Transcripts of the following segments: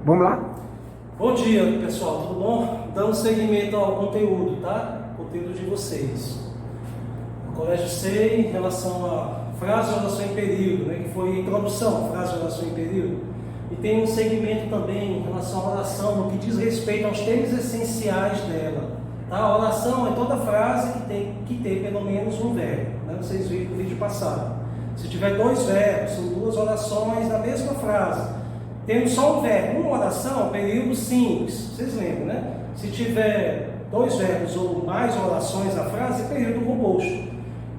Vamos lá? Bom dia, pessoal, tudo bom? Dando seguimento ao conteúdo, tá? Conteúdo de vocês. O Colégio C, em relação a frase, oração em período, né? Que foi a introdução, frase, oração em período. E tem um segmento também em relação à oração, no que diz respeito aos termos essenciais dela. Tá? A oração é toda frase que tem que ter pelo menos um verbo, né? Vocês viram no vídeo passado. Se tiver dois verbos, são duas orações na mesma frase. Tendo só um verbo, uma oração, período simples, vocês lembram, né? Se tiver dois verbos ou mais orações na frase, período composto.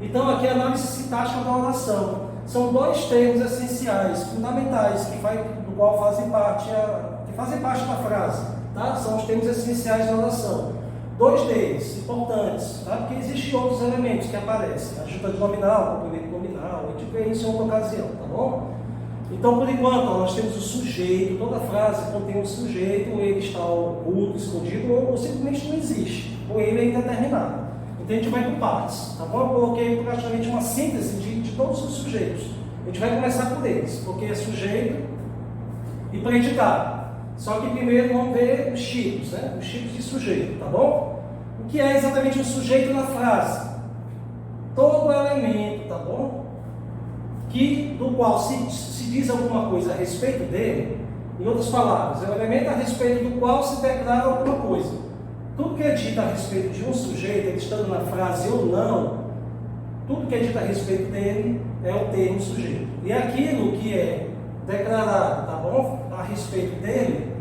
Então aqui é a análise sintática da oração. São dois termos essenciais, fundamentais, do qual fazem parte da frase, tá? São os termos essenciais da oração. Dois deles, importantes, tá? Porque existem outros elementos que aparecem, adjunta nominal, complemento nominal, a gente vê isso em outra ocasião, tá bom? Então, por enquanto, nós temos o sujeito, toda frase contém um sujeito, ou ele está oculto, escondido, ou simplesmente não existe, ou ele é indeterminado. Então, a gente vai por partes, tá bom? Eu coloquei praticamente uma síntese de todos os sujeitos. A gente vai começar por eles, porque é sujeito e predicado. Só que primeiro vamos ver os tipos, né? Os tipos de sujeito, tá bom? O que é exatamente um sujeito na frase? Todo elemento, tá bom? Do qual se diz alguma coisa a respeito dele, em outras palavras, é o elemento a respeito do qual se declara alguma coisa. Tudo que é dito a respeito de um sujeito, ele estando na frase ou não, tudo que é dito a respeito dele é o termo sujeito. E aquilo que é declarado, tá bom? A respeito dele,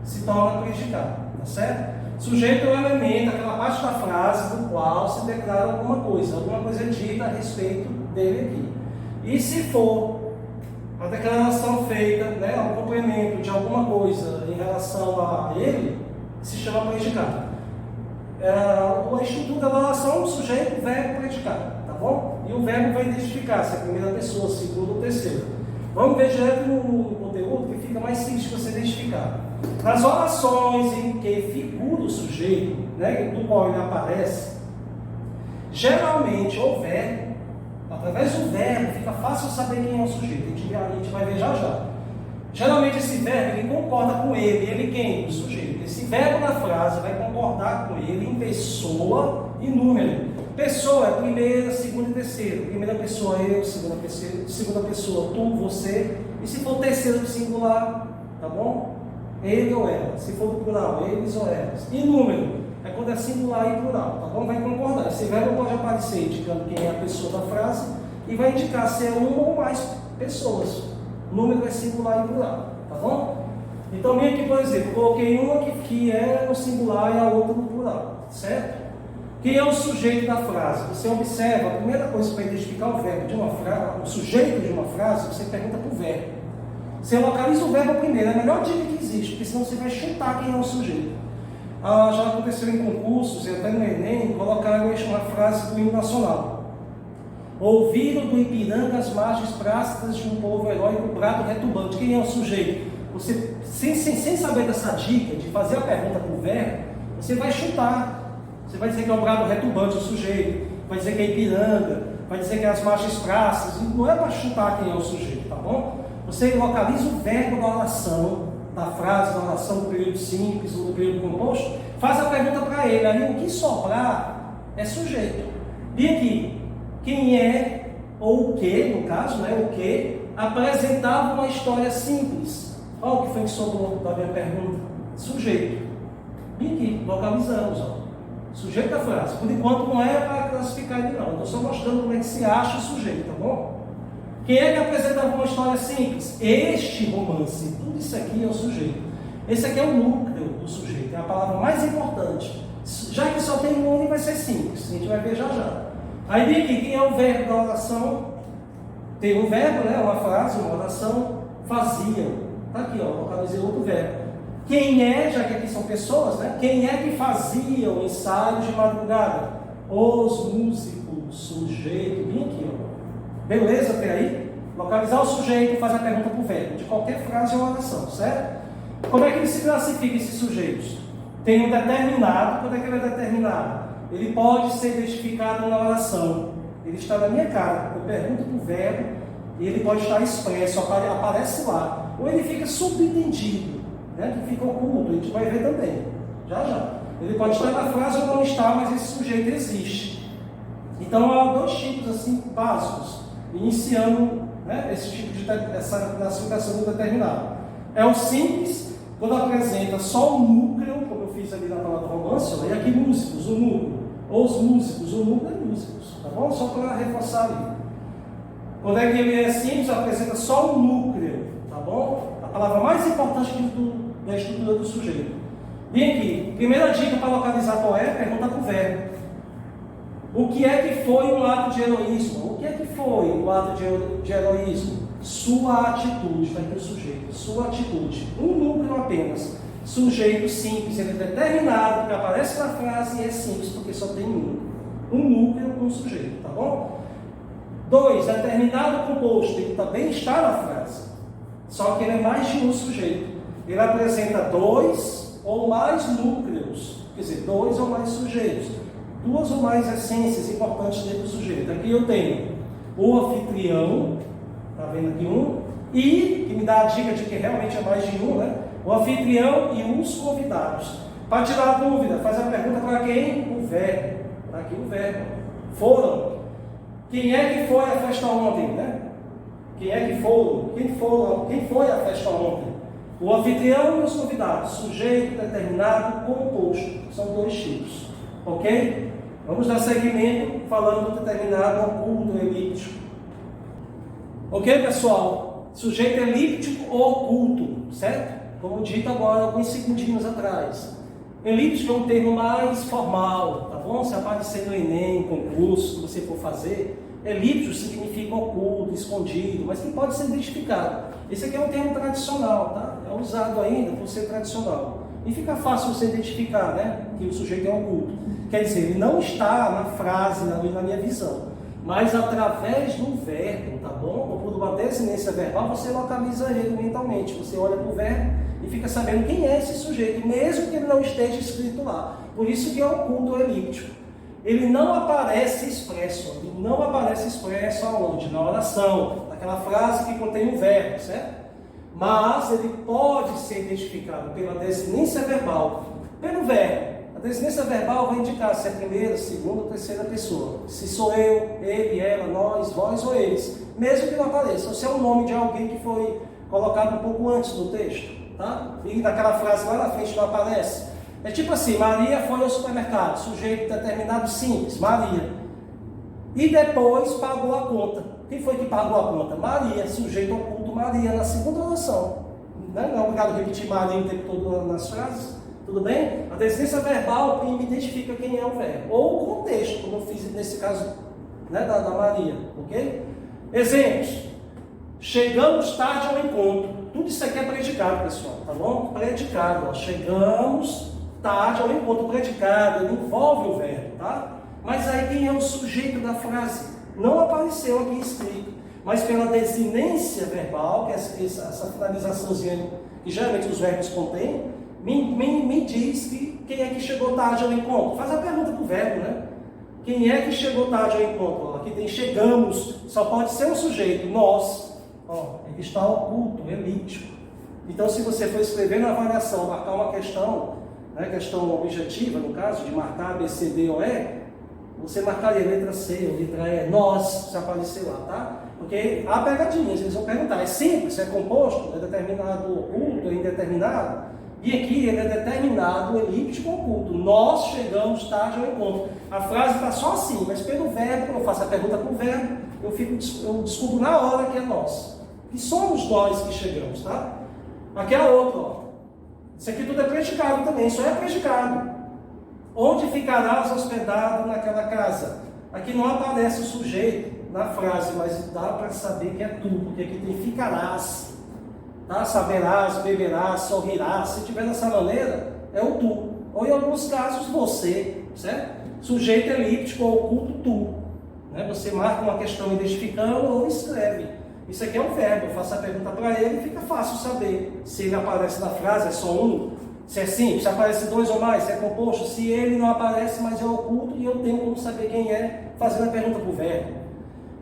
se torna predicado, tá certo? Sujeito é o elemento, aquela parte da frase do qual se declara alguma coisa é dita a respeito dele aqui. E se for a declaração feita, né, um complemento de alguma coisa em relação a ele, se chama predicado. A estrutura da oração, o sujeito, verbo, predicado, tá bom? E o verbo vai identificar se é a primeira pessoa, segunda ou terceira. Vamos ver direto no conteúdo que fica mais simples de você identificar. Nas orações em que figura o sujeito, né, do qual ele aparece, geralmente o verbo, através do verbo, fica fácil saber quem é o sujeito. A gente vai ver já. Geralmente esse verbo, ele concorda com ele. Ele quem? O sujeito. Esse verbo na frase vai concordar com ele em pessoa e número. Pessoa é primeira, segunda e terceira. Primeira pessoa eu, segunda pessoa tu, você. E se for terceiro singular, tá bom? Ele ou ela. Se for do plural, eles ou elas. E número é quando é singular e plural, tá bom? Vai concordar. Esse verbo pode aparecer indicando quem é a pessoa da frase e vai indicar se é uma ou mais pessoas. O número é singular e plural, tá bom? Então, vem aqui, por exemplo, coloquei uma que é no singular e a outra no plural, certo? Quem é o sujeito da frase? Você observa, a primeira coisa para identificar o verbo de uma frase, o sujeito de uma frase, você pergunta para o verbo. Você localiza o verbo primeiro, é a melhor dica que existe, porque senão você vai chutar quem é o sujeito. Já aconteceu em concursos e até no Enem, colocaram uma frase do hino nacional. Ouviram do Ipiranga as margens plácidas de um povo heróico, brado retumbante. Quem é o sujeito? Você, sem saber dessa dica, de fazer a pergunta para o verbo, você vai chutar. Você vai dizer que é o brado retumbante o sujeito, vai dizer que é Ipiranga, vai dizer que é as margens plácidas. Não é para chutar quem é o sujeito, tá bom? Você localiza o verbo da oração, da frase, da oração do período simples ou do período composto, faz a pergunta para ele. Ali o que sobrar é sujeito. E aqui, quem é, ou o que, no caso, né, o que, apresentava uma história simples. Olha o que foi que sobrou da minha pergunta. Sujeito. E aqui, localizamos, ó. Sujeito da frase. Por enquanto não é para classificar ele não. Estou só mostrando como é que se acha o sujeito, tá bom? Quem é que apresentava uma história simples? Este romance. Tudo isso aqui é o sujeito. Esse aqui é o núcleo do sujeito. É a palavra mais importante. Já que só tem um, vai ser simples. A gente vai ver já. Aí vem aqui, quem é o verbo da oração? Tem um verbo, né? Uma frase, uma oração. Faziam. Está aqui, ó. Localizei outro verbo. Quem é, já que aqui são pessoas, né? Quem é que faziam ensaios de madrugada? Os músicos, sujeito. Vem aqui, ó. Beleza até aí? Localizar o sujeito e fazer a pergunta para o verbo, de qualquer frase ou oração, certo? Como é que ele se classifica, esses sujeitos? Tem um determinado. Quando é que ele é determinado? Ele pode ser identificado na oração. Ele está na minha cara. Eu pergunto para o verbo e ele pode estar expresso, aparece lá. Ou ele fica subentendido. né, que fica oculto, a gente vai ver também, já. Ele pode estar na frase ou não estar, mas esse sujeito existe. Então há dois tipos assim básicos, iniciando, né, esse tipo de essa classificação do determinado. É o simples, quando apresenta só o núcleo, como eu fiz ali na palavra romance, e aqui músicos, o núcleo, ou os músicos, o núcleo é músicos, tá bom? Só para reforçar ali. Quando é que ele é simples, apresenta só o núcleo, tá bom? A palavra mais importante da estrutura do sujeito. Vem aqui, primeira dica para localizar qual é, pergunta para o verbo. O que é que foi um ato de heroísmo? O que é que foi um ato de heroísmo? Sua atitude, está aqui o sujeito, sua atitude. Um núcleo apenas. Sujeito simples, ele é determinado, que aparece na frase e é simples, porque só tem um. Um núcleo com um sujeito, tá bom? 2, determinado composto, ele também está na frase. Só que ele é mais de um sujeito. Ele apresenta 2 ou mais núcleos, quer dizer, 2 ou mais sujeitos. 2 ou mais essências importantes dentro do sujeito. Aqui eu tenho o anfitrião, está vendo aqui um, e, que me dá a dica de que realmente é mais de um, né? O anfitrião e os convidados. Para tirar a dúvida, faz a pergunta para quem? O verbo. Está aqui o verbo. Foram. Quem é que foi à festa ontem, né? Quem é que foram? Quem foi à festa ontem? O anfitrião e os convidados. Sujeito, determinado, composto. São 2 tipos. Ok? Vamos dar seguimento falando do determinado oculto, elíptico. Ok, pessoal? Sujeito elíptico ou oculto, certo? Como dito agora, alguns segundinhos atrás. Elíptico é um termo mais formal, tá bom? Se aparecer no Enem, concurso, que você for fazer, elíptico significa oculto, escondido, mas que pode ser identificado. Esse aqui é um termo tradicional, tá? É usado ainda por ser tradicional. E fica fácil você identificar, né? Que o sujeito é oculto. Quer dizer, ele não está na frase, na minha visão, mas através do verbo, tá bom? Ou por uma desinência verbal, você localiza ele mentalmente. Você olha para o verbo e fica sabendo quem é esse sujeito, mesmo que ele não esteja escrito lá. Por isso que é oculto ou elíptico. Ele não aparece expresso. Ele não aparece expresso aonde? Na oração, naquela frase que contém um verbo, certo? Mas ele pode ser identificado pela desinência verbal, pelo verbo. A desinência verbal vai indicar se é primeira, segunda ou terceira pessoa. Se sou eu, ele, ela, nós, vós ou eles. Mesmo que não apareça. Ou se é o nome de alguém que foi colocado um pouco antes no texto. Tá? E daquela frase lá na frente não aparece. É tipo assim, Maria foi ao supermercado. Sujeito determinado simples, Maria. E depois pagou a conta. Quem foi que pagou a conta? Maria. Sujeito oculto, Maria, na segunda oração. Não é obrigado a repetir Maria o tempo todo nas frases. Tudo bem? A desinência verbal me identifica quem é o verbo. Ou o contexto, como eu fiz nesse caso, né, da Maria. Ok? Exemplos. Chegamos tarde ao encontro. Tudo isso aqui é predicado, pessoal. Tá bom? Predicado. Ó. Chegamos tarde ao encontro. Predicado. Ele envolve o verbo. Tá? Mas aí quem é o sujeito da frase? Não apareceu aqui escrito. Mas pela desinência verbal, que é essa finalizaçãozinha que geralmente os verbos contêm, me diz que quem é que chegou tarde ao encontro. Faz a pergunta para o verbo, né? Quem é que chegou tarde ao encontro? Aqui tem chegamos, só pode ser um sujeito, nós. Ó, ele está oculto, elíptico. Então, se você for escrever na avaliação, marcar uma questão, né, questão objetiva, no caso, de marcar B, C, D ou E, você marcaria letra C ou letra E, nós, se aparecer lá, tá? Porque há pegadinhas, eles vão perguntar, é simples, é composto, é determinado oculto, é indeterminado? E aqui ele é determinado, elíptico, oculto. Nós chegamos tarde ao encontro. A frase está só assim, mas pelo verbo, quando eu faço a pergunta para o verbo, eu descubro na hora que é nós. Que somos nós que chegamos, tá? Aqui é a outra, ó. Isso aqui tudo é predicado também, isso é predicado. Onde ficarás hospedado naquela casa? Aqui não aparece o sujeito na frase, mas dá para saber que é tu, porque aqui tem ficarás. Tá? Saberás, beberás, sorrirás. Se tiver dessa maneira, é o tu. Ou em alguns casos, você. Certo? Sujeito elíptico ou oculto, tu. Né? Você marca uma questão identificando ou escreve. Isso aqui é um verbo. Eu faço a pergunta para ele e fica fácil saber se ele aparece na frase, é só um. Se é simples, se aparece 2 ou mais, se é composto. Se ele não aparece, mas é oculto e eu tenho como saber quem é, fazendo a pergunta para o verbo.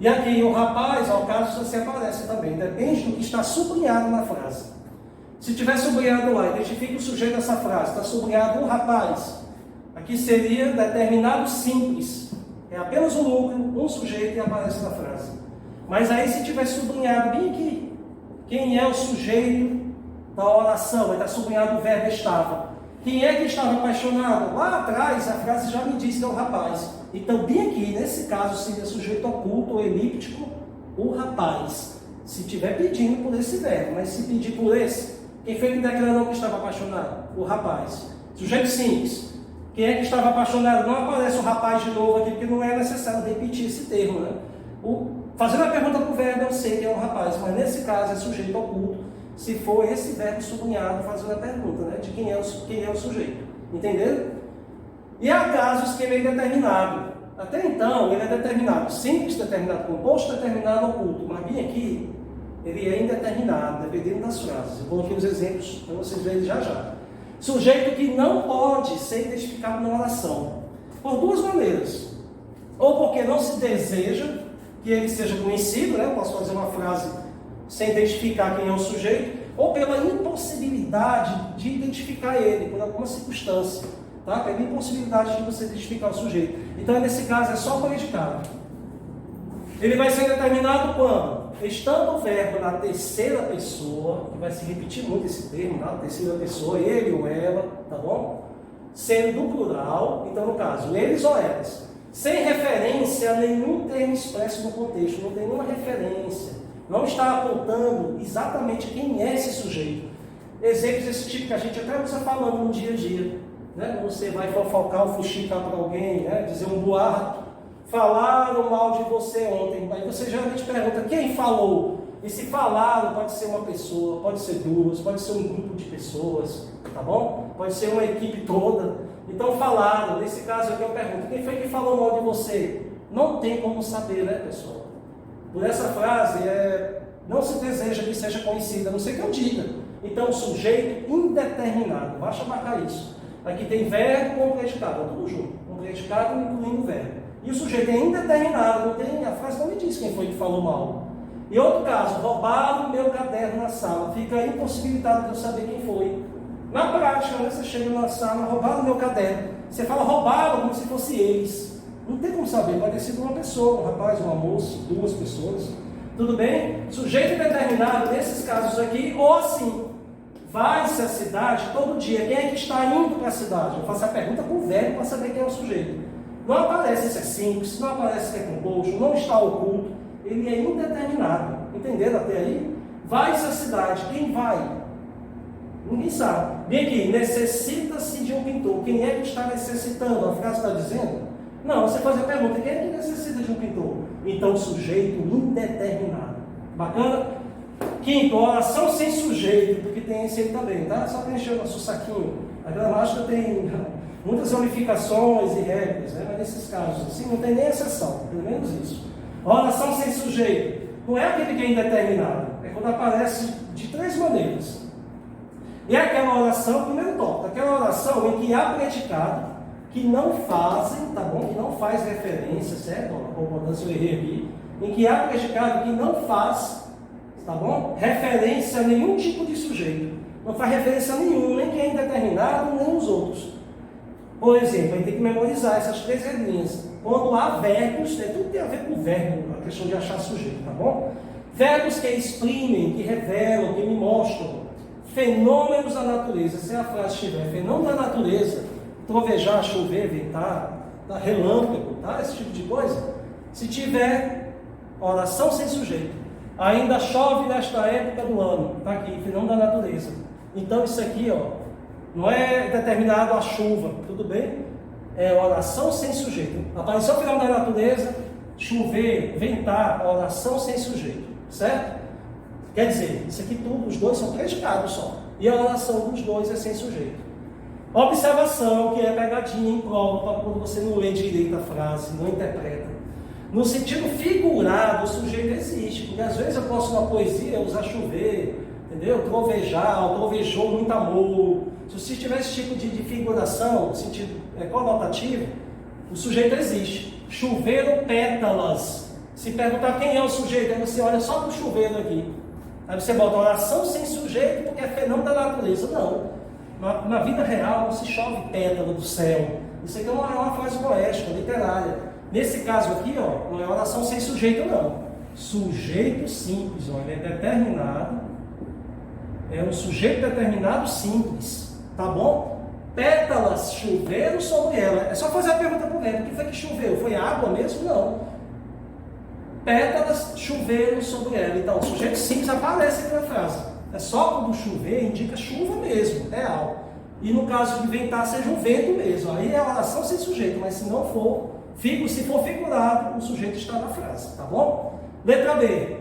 E aqui o rapaz, ao caso, você aparece também. Depende do que está sublinhado na frase. Se tiver sublinhado lá, identifique o sujeito dessa frase. Está sublinhado um rapaz. Aqui seria determinado simples. É apenas um núcleo, um sujeito e aparece na frase. Mas aí se tiver sublinhado bem aqui, quem é o sujeito da oração? Vai estar sublinhado o verbo estava. Quem é que estava apaixonado? Lá atrás a frase já me diz que é o rapaz. Então bem aqui, nesse caso seria sujeito oculto ou elíptico, o rapaz. Se estiver pedindo por esse verbo, mas se pedir por esse, quem foi que declarou que estava apaixonado? O rapaz. Sujeito simples. Quem é que estava apaixonado? Não aparece o rapaz de novo aqui, porque não é necessário repetir esse termo, né? Fazendo a pergunta para o verbo, eu sei que é o rapaz, mas nesse caso é sujeito oculto, se for esse verbo sublinhado fazendo a pergunta, né? De quem é o sujeito. Entenderam? E há casos que ele é indeterminado. Até então, ele é determinado simples, determinado composto, determinado oculto, mas bem aqui, ele é indeterminado, dependendo das frases. Eu coloquei os exemplos para vocês verem já já. Sujeito que não pode ser identificado na oração, por duas maneiras. Ou porque não se deseja que ele seja conhecido, né? Eu posso fazer uma frase sem identificar quem é o sujeito, ou pela impossibilidade de identificar ele, por alguma circunstância, tá? Pela impossibilidade de você identificar o sujeito. Então, nesse caso, é só o predicado. Ele vai ser determinado quando? Estando o verbo na terceira pessoa, que vai se repetir muito esse termo, na terceira pessoa, ele ou ela, tá bom? Sendo do plural, então no caso, eles ou elas, sem referência a nenhum termo expresso no contexto, não tem nenhuma referência, não está apontando exatamente quem é esse sujeito. Exemplos desse tipo que a gente até usa falando no dia a dia, né? Quando você vai fofocar ou fuxicar para alguém, né? Dizer um boato. Falaram mal de você ontem. Aí você geralmente pergunta, quem falou? E se falaram, pode ser uma pessoa, pode ser duas, pode ser um grupo de pessoas, tá bom? Pode ser uma equipe toda. Então falaram, nesse caso aqui eu pergunto, quem foi que falou mal de você? Não tem como saber, né, pessoal? Por essa frase, não se deseja que seja conhecida, a não ser que eu diga. Então, sujeito indeterminado, basta marcar isso. Aqui tem verbo com predicado, tudo junto. Um predicado incluindo o verbo. E o sujeito é indeterminado, a frase não me diz quem foi que falou mal. E outro caso, roubaram meu caderno na sala, fica impossibilitado de eu saber quem foi. Na prática, né, você chega na sala, roubaram meu caderno. Você fala roubaram como se fosse eles. Não tem como saber, pode ter sido uma pessoa, um rapaz, uma moça, duas pessoas. Tudo bem? Sujeito indeterminado, nesses casos aqui, ou assim, vai-se à cidade todo dia. Quem é que está indo para a cidade? Eu faço a pergunta com o verbo para saber quem é o sujeito. Não aparece se é simples, não aparece se é composto, não está oculto, ele é indeterminado. Entenderam até aí? Vai-se à cidade, quem vai? Ninguém sabe. Bem aqui, necessita-se de um pintor. Quem é que está necessitando? A frase está dizendo? Não, você faz a pergunta, quem é que necessita de um pintor? Então, sujeito indeterminado. Bacana? Quinto, oração sem sujeito, porque tem esse aí também, tá? Só preencher o nosso saquinho. A gramática tem muitas ramificações e regras, né? Mas nesses casos assim não tem nem exceção, pelo menos isso. Oração sem sujeito não é aquele que é indeterminado, é quando aparece de três maneiras. E é aquela oração, primeiro tópico, aquela oração em que há predicado que não fazem, tá bom? Que não faz referência, certo? A concordância eu errei aqui. Em que há predicado que não faz, tá bom? Referência a nenhum tipo de sujeito. Não faz referência a nenhum, nem quem é indeterminado, nem os outros. Por exemplo, a gente tem que memorizar essas três regrinhas. Quando há verbos, tudo tem a ver com verbo, a questão de achar sujeito, tá bom? Verbos que exprimem, que revelam, que me mostram fenômenos da natureza. Se a frase tiver fenômeno da natureza, trovejar, chover, ventar, tá? Relâmpago, tá? Esse tipo de coisa. Se tiver oração sem sujeito, ainda chove nesta época do ano, tá aqui, fenômeno da natureza. Então isso aqui, ó, não é determinado a chuva, tudo bem? É oração sem sujeito. Apareceu o fenômeno da natureza, chover, ventar, oração sem sujeito, certo? Quer dizer, isso aqui tudo, os dois são predicados só. E a oração dos dois é sem sujeito. Observação, que é pegadinha em prova, quando você não lê direito a frase, não interpreta. No sentido figurado, o sujeito existe, porque às vezes eu posso, na poesia, usar chover, entendeu? Trovejar, trovejou muito amor. Se você tiver esse tipo de figuração, no sentido conotativo, o sujeito existe. Choveram pétalas. Se perguntar quem é o sujeito, aí você olha só para o chuveiro aqui. Aí você bota oração sem sujeito porque é fenômeno da natureza. Não. Na vida real não se chove pétala do céu. Isso aqui é uma frase poética, literária. Nesse caso aqui, ó, não é oração sem sujeito, não. Sujeito simples, ó, ele é determinado. É um sujeito determinado simples. Tá bom? Pétalas choveram sobre ela. É só fazer a pergunta para o vento. O que foi que choveu? Foi água mesmo? Não. Pétalas choveram sobre ela. Então, o sujeito simples aparece aqui na frase. É só quando chover, indica chuva mesmo, real. E no caso de ventar, seja um vento mesmo. Aí é oração sem sujeito, mas se não for, se for figurado, o sujeito está na frase, tá bom? Letra B.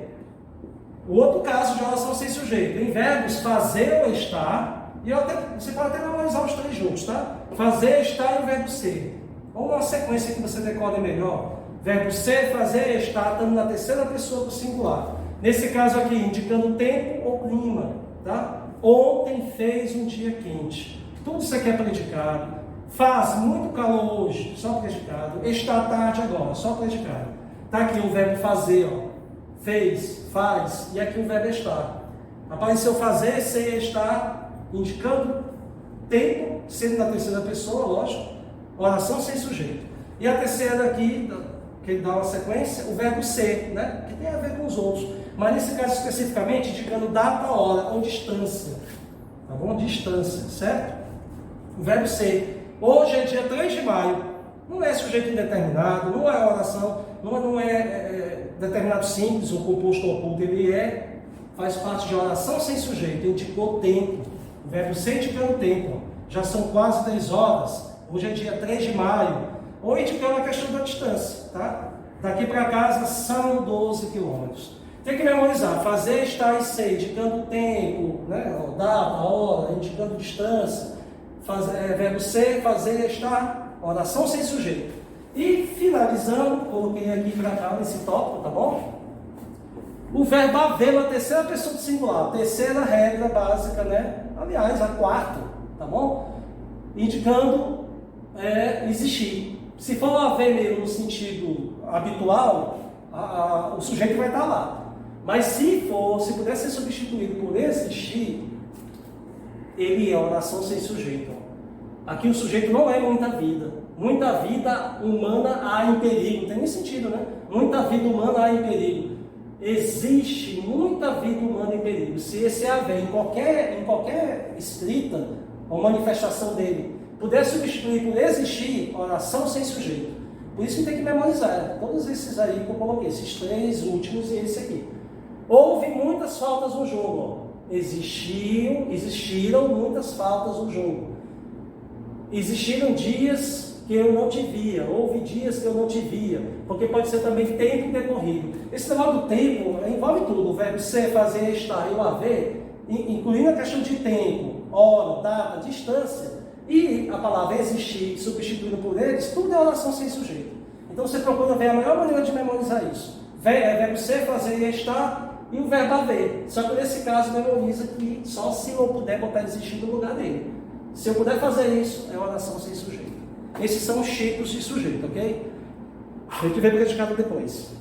O outro caso de oração sem sujeito. Em verbos fazer ou estar. E você pode até memorizar os três juntos, tá? Fazer, estar e o verbo ser. Ou uma sequência que você decode melhor. Verbo ser, fazer, estar, estando na terceira pessoa do singular. Nesse caso aqui, indicando tempo ou clima, tá? Ontem fez um dia quente. Tudo isso aqui é predicado. Faz muito calor hoje, só predicado. Está tarde agora, só predicado. Tá aqui o verbo fazer, ó. Fez, faz, e aqui o verbo estar. Apareceu fazer, ser, estar, indicando tempo, sendo na terceira pessoa, lógico, oração sem sujeito. E a terceira aqui, que ele dá uma sequência, o verbo ser, né? Que tem a ver com os outros. Mas nesse caso especificamente, indicando data, hora ou distância. Tá bom? Distância, certo? O verbo ser. Hoje é dia 3 de maio. Não é sujeito indeterminado, não é oração, não é determinado simples ou composto oculto. Ele faz parte de oração sem sujeito. Indicou tempo. O verbo ser indicando tempo. Já são quase 10 horas. Hoje é dia 3 de maio. Ou indicando a questão da distância, tá? Daqui para casa são 12 quilômetros. Tem que memorizar. Fazer, estar e ser, indicando tempo, né? Data, hora, indicando distância. Verbo ser, fazer, estar, oração sem sujeito. E finalizando, coloquei aqui para cá nesse tópico, tá bom? O verbo haver na terceira pessoa do singular. Terceira regra básica, né? Aliás, a quarta, tá bom? Indicando existir. Se for haver mesmo no sentido habitual, o sujeito vai estar lá. Mas se puder ser substituído por existir, ele é oração sem sujeito. Aqui o sujeito não é muita vida. Muita vida humana há em perigo. Não tem nem sentido, né? Muita vida humana há em perigo. Existe muita vida humana em perigo. Se esse haver em qualquer escrita ou manifestação dele puder substituir por existir, oração sem sujeito. Por isso que tem que memorizar. Todos esses aí que eu coloquei, esses três últimos e esse aqui. Houve muitas faltas no jogo. Existiram muitas faltas no jogo. Existiram dias que eu não te via, houve dias que eu não te via, porque pode ser também tempo decorrido. Esse negócio do tempo envolve tudo, o verbo ser, fazer, estar e o haver, incluindo a questão de tempo, hora, data, distância, e a palavra existir, substituída por eles, tudo é oração sem sujeito. Então você procura ver a melhor maneira de memorizar isso. Verbo ser, fazer e estar, e o verbo haver. Só que nesse caso memoriza que só se eu puder botar existir no lugar dele. Se eu puder fazer isso, é oração sem sujeito. Esses são os tipos de sujeito, ok? A gente vê predicado depois.